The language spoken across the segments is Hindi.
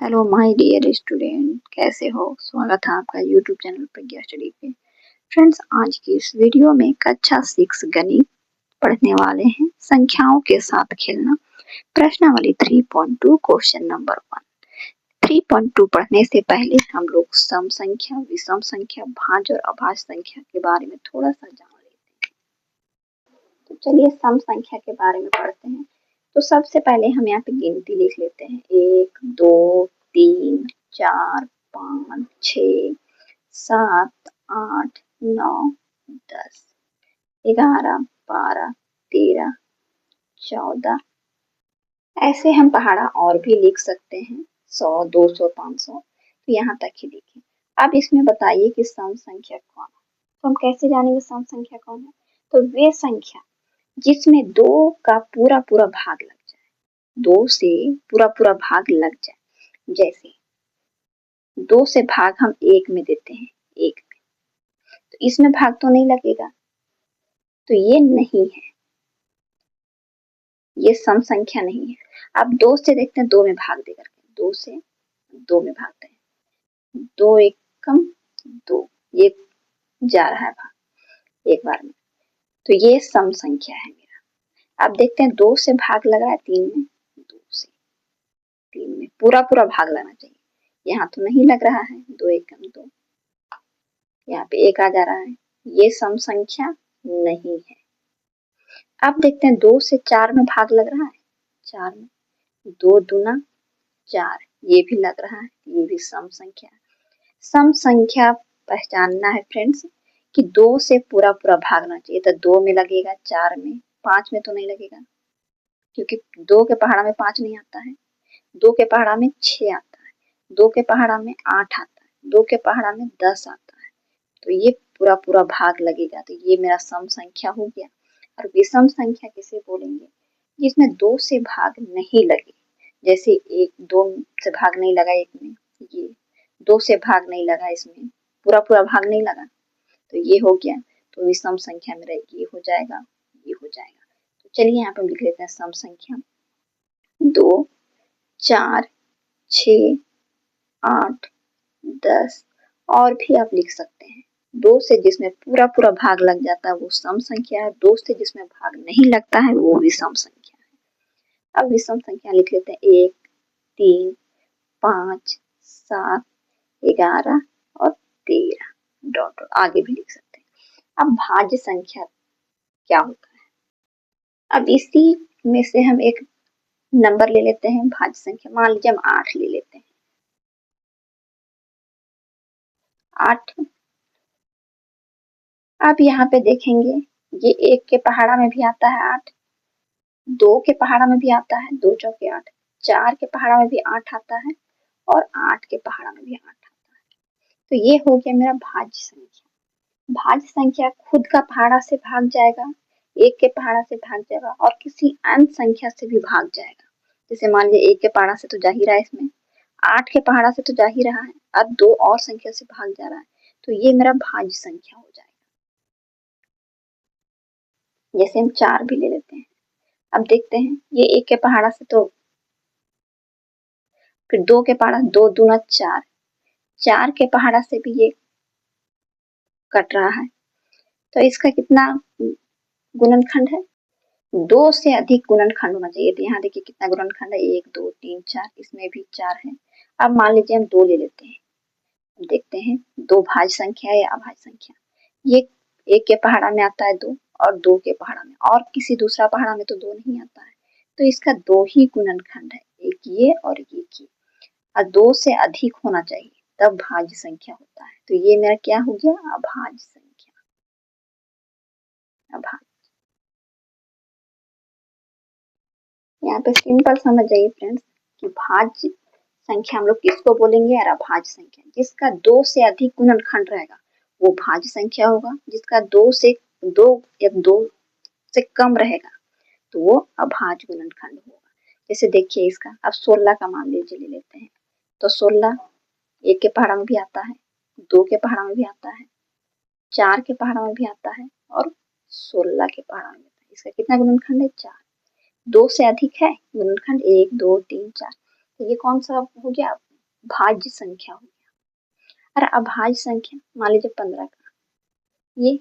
हेलो माय डियर स्टूडेंट, कैसे हो? स्वागत है आपका यूट्यूब चैनल प्रज्ञा स्टडी पे। फ्रेंड्स, आज की इस वीडियो में कक्षा 6 गणित पढ़ने वाले हैं। संख्याओं के साथ खेलना, प्रश्नावली 3.2 क्वेश्चन नंबर 1। 3.2 पढ़ने से पहले हम लोग सम संख्या, विषम संख्या, भाज्य और अभाज्य संख्या के बारे में थोड़ा सा जान लेते हैं। तो चलिए सम संख्या के बारे में पढ़ते हैं। तो सबसे पहले हम यहाँ पे गिनती लिख लेते हैं। 1 2 3 4 5 6 7 8 9 10 11 12 13 14। ऐसे हम पहाड़ा और भी लिख सकते हैं, 100 200 500। तो यहाँ तक ही लिखें। अब इसमें बताइए कि सम संख्या कौन है। तो हम कैसे जानेंगे सम संख्या कौन है? तो वे संख्या जिसमें 2 का पूरा पूरा भाग लग जाए, 2 से पूरा पूरा भाग लग जाए। जैसे 2 से भाग हम 1 में देते हैं, 1 में, तो इसमें भाग तो नहीं लगेगा, तो ये नहीं है, ये सम संख्या नहीं है। अब 2 से देखते हैं, 2 में भाग दे करके, 2 से 2 में भागते हैं, 2 एकम 2, ये जा रहा है भाग एक बार में, तो ये सम संख्या है मेरा। अब देखते हैं 2 से भाग लग रहा है 3 में, 2 से 3 में पूरा पूरा भाग लगना चाहिए, यहाँ तो नहीं लग रहा है, 2 एकम 2, यहाँ पे 1 आ जा रहा है, ये सम संख्या नहीं है। अब देखते हैं 2 से 4 में भाग लग रहा है, 4 में, 2 दूना 4, ये भी लग रहा है, ये भी सम संख्या है। सम संख्या पहचानना है फ्रेंड्स कि 2 से पूरा पूरा भागना चाहिए, तो 2 में लगेगा, 4 में, 5 में तो नहीं लगेगा, क्योंकि 2 के पहाड़ा में 5 नहीं आता है, 2 के पहाड़ा में 6 आता है, 2 के पहाड़ा में 8 आता है, 2 के पहाड़ा में 10 आता है, तो ये पूरा पूरा भाग लगेगा, तो ये मेरा सम संख्या हो गया। और विषम संख्या किसे बोलेंगे? जिसमें 2 से भाग नहीं लगे, जैसे 1 2 से भाग नहीं लगा, एक में ये 2 से भाग नहीं लगा, इसमें पूरा पूरा भाग नहीं लगा, तो ये हो गया। तो विषम संख्या मेरा ये हो जाएगा, ये हो जाएगा। तो चलिए यहाँ पे हम लिख लेते हैं सम संख्या 2 4 6 8 10, और भी आप लिख सकते हैं। 2 से जिसमें पूरा पूरा भाग लग जाता है वो सम संख्या है, 2 से जिसमें भाग नहीं लगता है वो विषम संख्या है। अब विषम संख्या लिख लेते हैं 1 3 5 7 11 और 13, डॉट डॉट आगे भी लिख सकते हैं। अब भाज्य संख्या क्या होता है? अब इसी में से हम एक नंबर ले लेते हैं भाज्य संख्या, मान लीजिए हम 8 ले लेते हैं, 8। अब यहाँ पे देखेंगे ये 1 के पहाड़ा में भी आता है 8, 2 के पहाड़ा में भी आता है, 2 चौके 8, 4 के पहाड़ा में भी 8 आता है, और 8 के पहाड़ा में भी 8 आता है। तो ये हो गया मेरा भाज्य संख्या। भाज्य संख्या खुद का पहाड़ा से भाग जाएगा, 1 के पहाड़ा से भाग जाएगा, और किसी अन्य संख्या से भी भाग जाएगा। जैसे मान लीजिए 1 के पहाड़ा से तो जा ही रहा है, इसमें 8 के पहाड़ा से तो जा ही रहा है, अब 2 और संख्या से भाग जा रहा है, तो ये मेरा भाज्य संख्या हो जाएगा। जैसे हम 4 भी ले लेते हैं। अब देखते हैं ये 1 के पहाड़ा से, तो फिर 2 के पहाड़ा, 2 दूना 4, 4 के पहाड़ा से भी ये कट रहा है, तो इसका कितना गुणनखंड है? 2 से अधिक गुणनखंड होना चाहिए। तो यहाँ देखिए कितना गुणनखंड है, 1 2 3 4, इसमें भी 4 है। अब मान लीजिए हम 2 ले लेते हैं, देखते हैं 2 भाज्य संख्या है या अभाज्य संख्या। ये 1 के पहाड़ा में आता है 2, और 2 के पहाड़ा में, और किसी दूसरा पहाड़ा में तो 2 नहीं आता है, तो इसका 2 ही गुणनखंड है, एक ये और एक ये, और 2 से अधिक होना चाहिए तब भाज्य संख्या होता है। तो ये मेरा क्या हो गया? अभाज्य संख्या। अभाज्य, यहाँ पे सिंपल समझ जाइए फ्रेंड्स कि भाज्य संख्या हम लोग किसको बोलेंगे? और अभाज्य संख्या जिसका 2 से अधिक गुणनखंड रहेगा वो भाज्य संख्या होगा, जिसका 2 से 2 या 2 से कम रहेगा तो वो अभाज्य गुणनखंड होगा। जैसे देखिए इसका, अब 16 का मान लीजिए ले लेते हैं, तो 16 1 के पहाड़ा में भी आता है, 2 के पहाड़ा में भी आता है, 4 के पहाड़ा में भी आता है, और 16 के पहाड़ा में आता है। इसका कितना गुणनखंड है? 4। 2 से अधिक है गुणनखंड, 1 2 3 4, तो ये कौन सा हो गया? भाज्य संख्या हो गया। और अभाज्य संख्या मान लीजिए 15 का, ये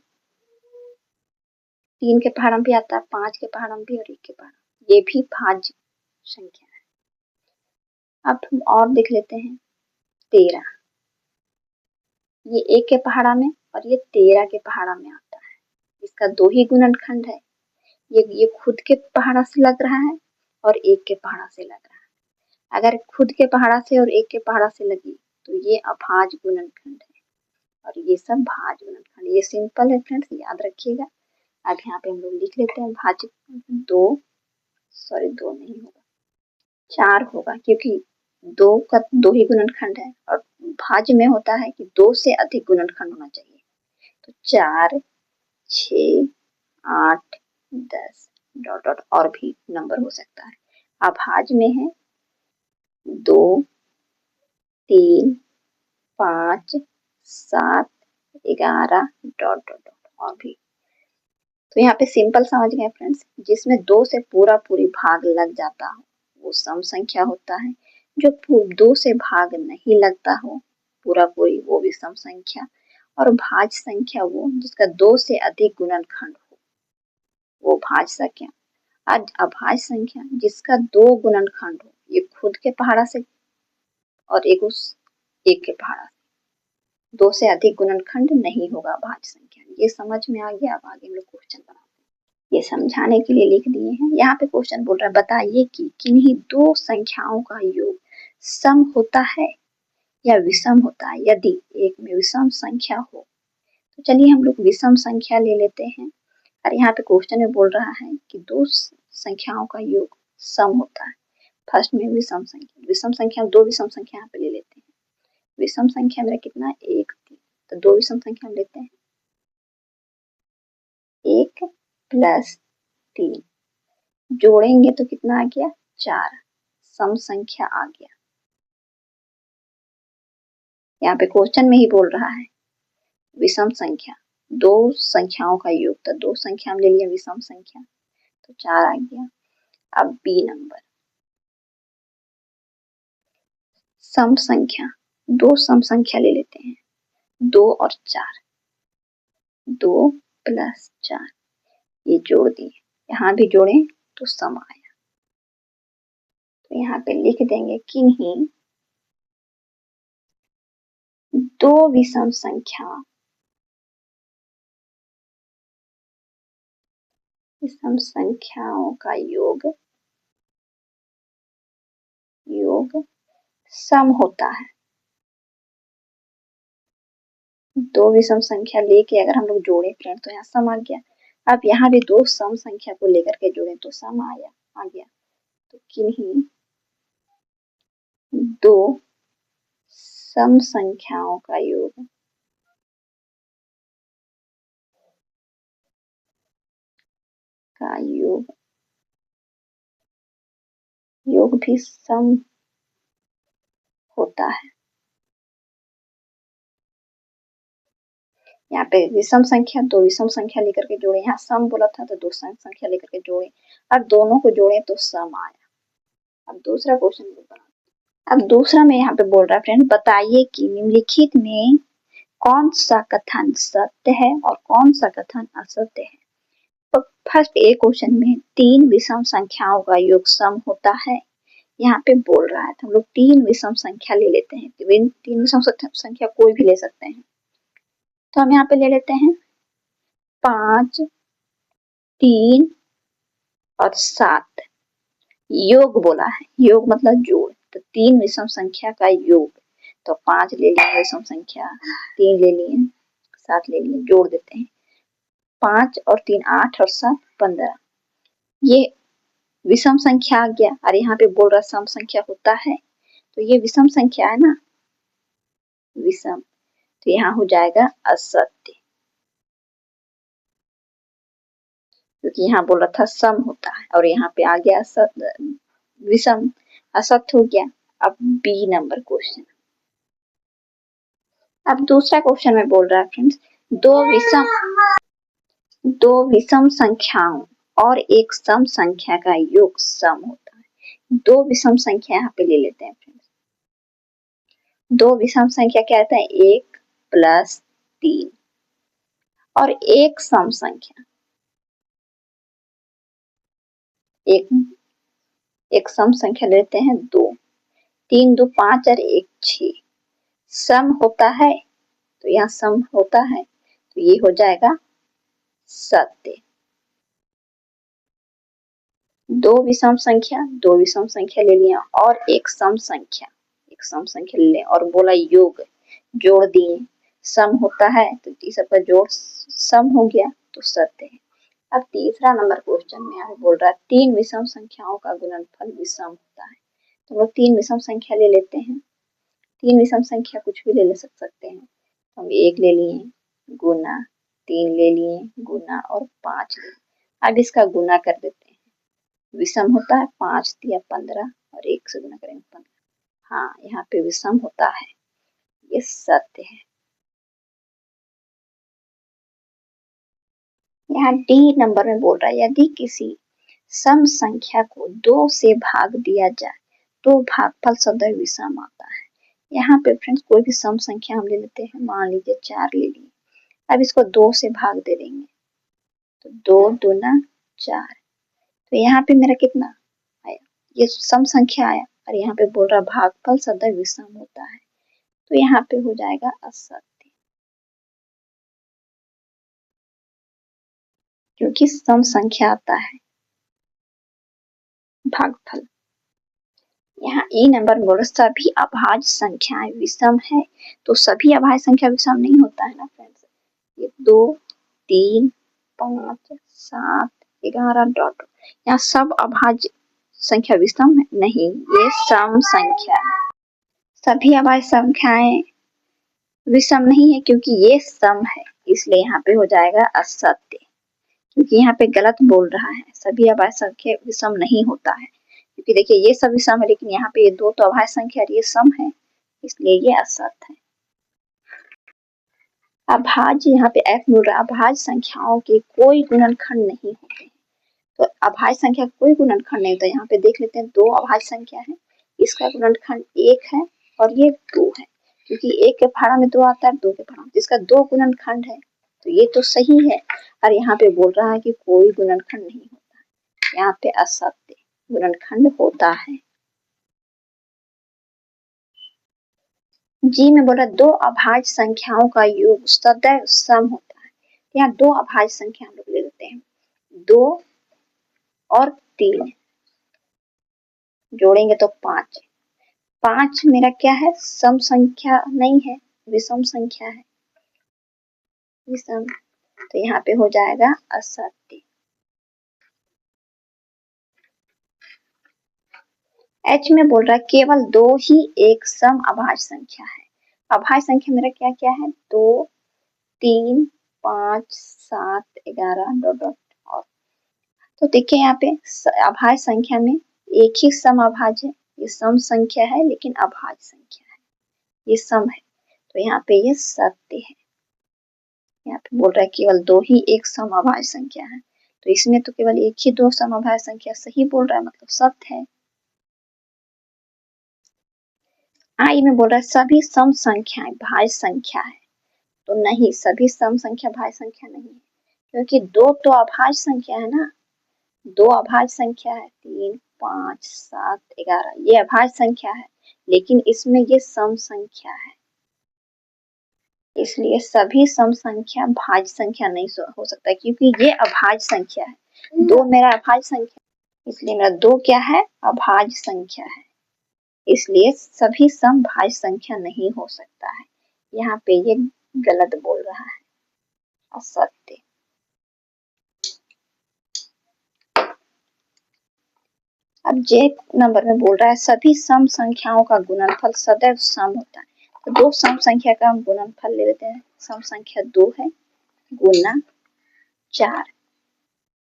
3 के पहाड़ भी आता है, 5 के पहाड़ भी और 1 के पहाड़, ये भी भाज्य संख्या है। अब हम और देख लेते हैं 13, ये 1 के पहाड़ा में और ये 13 के पहाड़ा में आता है। इसका 2 ही गुणनखंड है, ये खुद के पहाड़ा से लग रहा है और 1 के पहाड़ा से लग रहा है। अगर खुद के पहाड़ा से और 1 के पहाड़ा से लगी तो ये अभाज्य गुणनखंड है और ये सब भाज्य गुणनखंड। ये सिंपल है फ्रेंड्स, याद रखिएगा। अब यहाँ पे हम लोग लिख लेते हैं भाज्य 2 नहीं होगा, 4 होगा, क्योंकि 2 का 2 ही गुणनखंड है और भाज्य में होता है कि 2 से अधिक गुणनखंड होना चाहिए। तो 4, 6, 8, 10 डॉट डॉट और भी नंबर हो सकता है। अभाज्य में है 2, 3, 5, 7, 11 डॉट डॉट डॉट और भी। तो यहाँ पे सिंपल समझ गए फ्रेंड्स, जिसमें 2 से पूरा पूरी भाग लग जाता हो वो सम संख्या होता है, जो 2 से भाग नहीं लगता हो पूरा पूरी वो भी सम संख्या, और भाज्य संख्या वो जिसका 2 से अधिक गुणनखंड हो वो भाज्य संख्या। आज अभाज्य संख्या जिसका 2 गुणनखंड हो, ये खुद के पहाड़ा से और एक उस 1 के पहाड़ा से, 2 से अधिक गुणनखंड नहीं होगा भाज्य संख्या। ये समझ में आ गया। अब आगे हम लोग क्वेश्चन बनाते हैं, ये समझाने के लिए लिख दिए हैं। यहाँ पे क्वेश्चन बोल रहा है बताइए कि किन्हीं 2 संख्याओं का योग सम होता है या विषम होता है। यदि एक में विषम संख्या हो तो चलिए हम लोग विषम संख्या ले लेते हैं। और यहाँ पे क्वेश्चन में बोल रहा है कि 2 संख्याओं का योग सम होता है। फर्स्ट में विषम संख्या 2 विषम संख्या यहाँ पे ले लेते हैं। विषम संख्या मेरा कितना है 1, 3, तो 2 विषम संख्या हम लेते हैं 1 + 3, जोड़ेंगे तो कितना आ गया 4, सम संख्या आ गया। यहाँ पे क्वेश्चन में ही बोल रहा है विषम संख्या 2 संख्याओं का योग, तो 2 संख्या हम ले लिया विषम संख्या, तो 4 आ गया। अब बी नंबर सम संख्या, 2 सम संख्या ले लेते हैं 2 और 4, 2 + 4, ये जोड़ दिए, यहाँ भी जोड़े तो सम आया। तो यहाँ पे लिख देंगे किन्हीं 2 विषम संख्याओं का योग सम होता है। 2 विषम संख्या लेके अगर हम लोग जोड़े फ्रेंड तो यहाँ सम आ गया। अब यहाँ भी 2 सम संख्या को लेकर के जोड़े तो सम आ गया। तो किन्हीं 2 सम संख्याओं का योग भी सम होता है। यहाँ पे विषम संख्या 2 विषम संख्या लेकर के जोड़े, यहाँ सम बोला था तो 2 सम संख्या लेकर के जोड़े और दोनों को जोड़े तो सम आया। अब दूसरा क्वेश्चन बना। अब दूसरा में यहाँ पे बोल रहा है फ्रेंड बताइए कि निम्नलिखित में कौन सा कथन सत्य है और कौन सा कथन असत्य है। तो फर्स्ट ए क्वेश्चन में 3 विषम संख्याओं का योग सम होता है, यहाँ पे बोल रहा है तो हम लोग 3 विषम संख्या ले लेते हैं। 3 विषम संख्या कोई भी ले सकते हैं, तो हम यहाँ पे ले लेते हैं 5, 3 और 7। योग बोला है, योग मतलब जोड़, तो 3 विषम संख्या का योग, तो 5 ले लिए विषम संख्या, 3 ले लिए, 7 ले लिए, जोड़ देते हैं 5 और 3 8 और 7 15। ये विषम संख्या आ गया और यहाँ पे बोल रहा सम संख्या होता है, तो ये विषम संख्या है ना, विषम, तो यहाँ हो जाएगा असत्य, क्योंकि यहाँ बोल रहा था सम होता है और यहाँ पे आ गया असत्य, विषम, असत्य हो गया। अब बी नंबर क्वेश्चन, अब दूसरा क्वेश्चन में बोल रहा है फ्रेंड्स दो विषम संख्याओं और एक सम संख्या का योग सम होता है। 2 विषम संख्या यहाँ पे ले लेते हैं फ्रेंड्स, दो विषम संख्या क्या रहता है? 1 प्लस 3। और एक सम संख्या, एक सम संख्या लेते हैं 2। 3 2 5 और 1 6। सम होता है, तो यहाँ सम होता है, तो ये हो जाएगा सत्य। दो विषम संख्या ले लिया और एक सम संख्या, ले लें और बोला योग, जोड़ दिए, सम होता है तो ये सबका जोड़ सम हो गया, तो सत्य है। अब तीसरा नंबर क्वेश्चन में यहाँ बोल रहा है 3 विषम संख्याओं का गुणनफल विषम होता है। तो हम लोग 3 विषम संख्या ले लेते हैं। 3 विषम संख्या कुछ भी ले सकते हैं। तो हम 1 ले लिए गुना, 3 ले लिए गुना और 5 ले लिए। अब इसका गुना कर देते हैं। विषम होता है, 5 दिया 15 और 1 से गुना करेंगे 15। हाँ, यहाँ पे विषम होता है, ये सत्य है। यहाँ डी नंबर में बोल रहा है यदि किसी सम संख्या को 2 से भाग दिया जाए तो भागफल सदैव विषम आता है। यहाँ पे फ्रेंड्स कोई भी सम संख्या हम ले लेते हैं, मान लीजिए 4 ले लिए। अब इसको 2 से भाग दे देंगे तो 2 दूना 4। तो यहाँ पे मेरा कितना आया? ये सम संख्या आया और यहाँ पे बोल रहा भागफल सदैव विषम होता है, तो यहाँ पे हो जाएगा असत्य, क्योंकि सम संख्या आता है भागफल। यहाँ ई नंबर बोल सभी अभाज्य संख्याएं विषम है, तो सभी अभाज्य संख्या विषम नहीं होता है ना फ्रेंड्स। ये 2 3 5 7 11 डॉट, यहाँ सब अभाज्य संख्या विषम है नहीं, ये सम संख्या है। सभी अभाज्य संख्याएं विषम नहीं है क्योंकि ये सम है, इसलिए यहाँ पे हो जाएगा असत्य, क्योंकि यहाँ पे गलत बोल रहा है। सभी अभाज्य संख्या विषम नहीं होता है, क्योंकि देखिए ये सब विषम है, लेकिन यहाँ पे ये 2 तो अभाज्य संख्या और ये सम है, इसलिए ये असत्य है। अभाज्य, यहाँ पे एफ बोल रहा है अभाज्य संख्याओं के कोई गुणनखंड नहीं होते, तो अभाज्य संख्या कोई गुणनखंड नहीं होता। यहाँ पे देख लेते हैं 2 अभाज्य संख्या है, इसका गुणनखंड 1 है और ये 2 है, क्योंकि 1 के फाड़ा में 2 आता है, 2 के फाड़ा में, जिसका 2 गुणनखंड है, तो ये तो सही है। और यहाँ पे बोल रहा है कि कोई गुणनखंड नहीं होता है, यहाँ पे असत्य, गुणनखंड होता है। जी में बोल रहा 2 अभाज्य संख्याओं का योग सदैव सम होता है। यहाँ 2 अभाज्य संख्या हम लोग ले लेते हैं, 2 और 3 जोड़ेंगे तो 5। 5 मेरा क्या है? सम संख्या नहीं है, विषम संख्या है, विषम, तो यहाँ पे हो जाएगा असत्य। एच में बोल रहा है केवल 2 ही एक सम अभाज्य संख्या है। अभाज्य संख्या मेरा क्या क्या है? 2 3 5 7 11 डॉट डॉट। और तो देखिए यहाँ पे अभाज्य संख्या में एक ही सम अभाज्य है, ये सम संख्या है लेकिन अभाज्य संख्या है, ये सम है, तो यहाँ पे ये सत्य है। यहाँ पे बोल रहा है केवल 2 ही एक सम अभाज्य संख्या है, तो इसमें तो केवल एक ही 2 सम अभाज्य संख्या सही बोल रहा है, मतलब सत्य है। आई में बोल रहा है सभी सम संख्याएं भाज्य संख्या है, तो नहीं, सभी सम संख्या भाज्य संख्या नहीं है, क्योंकि 2 तो अभाज्य संख्या है ना, 2 अभाज्य संख्या है, 3 5 7 11, ये अभाज्य संख्या है, लेकिन इसमें ये सम संख्या है, इसलिए सभी सम संख्या भाज्य संख्या नहीं हो सकता, क्योंकि ये अभाज्य संख्या है। 2 मेरा अभाज्य संख्या, इसलिए मेरा 2 क्या है? अभाज्य संख्या है, इसलिए सभी सम भाज्य संख्या नहीं हो सकता है। यहाँ पे ये गलत बोल रहा है, असत्य। अब जे नंबर में बोल रहा है सभी सम संख्याओं का गुणनफल सदैव सम होता है, तो 2 सम संख्या का हम गुणनफल ले लेते हैं। सम संख्या 2 है, गुना 4,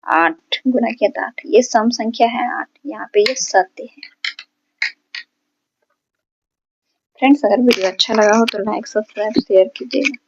8 गुना किया तो 8, ये सम संख्या है 8, यहाँ पे ये सत्य है। फ्रेंड्स अगर वीडियो अच्छा लगा हो तो लाइक सब्सक्राइब शेयर कीजिएगा।